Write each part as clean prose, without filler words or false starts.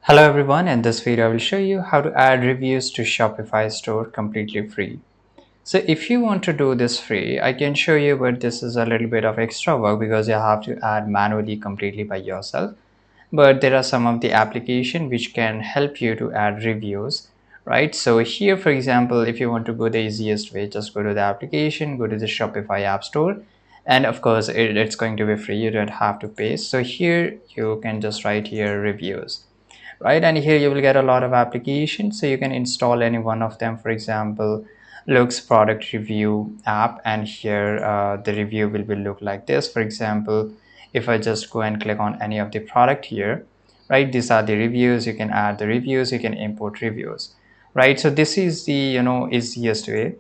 Hello everyone, in this video I will show you how to add reviews to Shopify store completely free. So if you want to do this free, I can show you, but this is a little bit of extra work because you have to add manually completely by yourself. But there are some of the application which can help you to add reviews, right? So here, for example, if you want to go the easiest way, just go to the application, go to the Shopify app store, and of course it's going to be free. You don't have to pay. So here you can just write here reviews, right? And here you will get a lot of applications, so you can install any one of them. For example, looks product review app, and here the review will be look like this. For example, if I just go and click on any of the product here, right, these are the reviews. You can add the reviews, you can import reviews, right? So this is the easiest way.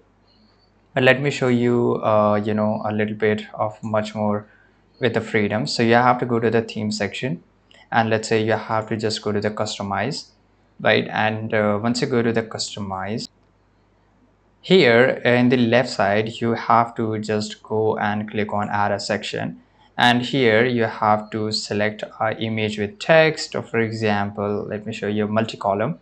But let me show you a little bit of much more with the freedom. So you have to go to the theme section, and let's say you have to just go to the customize, right? And once you go to the customize, here in the left side you have to just go and click on add a section, and here you have to select an image with text, or for example, let me show you multi-column.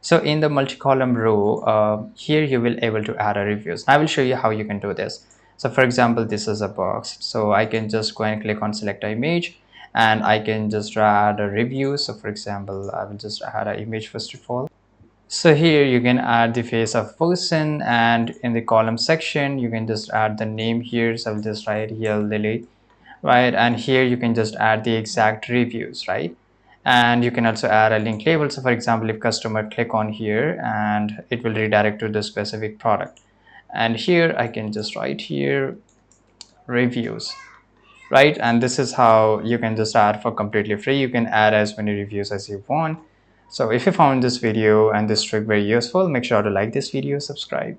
So in the multi-column row, here you will able to add a reviews. I will show you how you can do this. So for example, this is a box, so I can just go and click on select an image, and I can just add a review. So for example, I will just add an image first of all. So here you can add the face of person, and in the column section you can just add the name here. So I'll just write here Lily, right? And here you can just add the exact reviews, right? And you can also add a link label. So for example, if customer click on here, and it will redirect to the specific product, and here I can just write here reviews, right? And this is how you can just add for completely free. You can add as many reviews as you want. So if you found this video and this trick very useful, make sure to like this video, subscribe.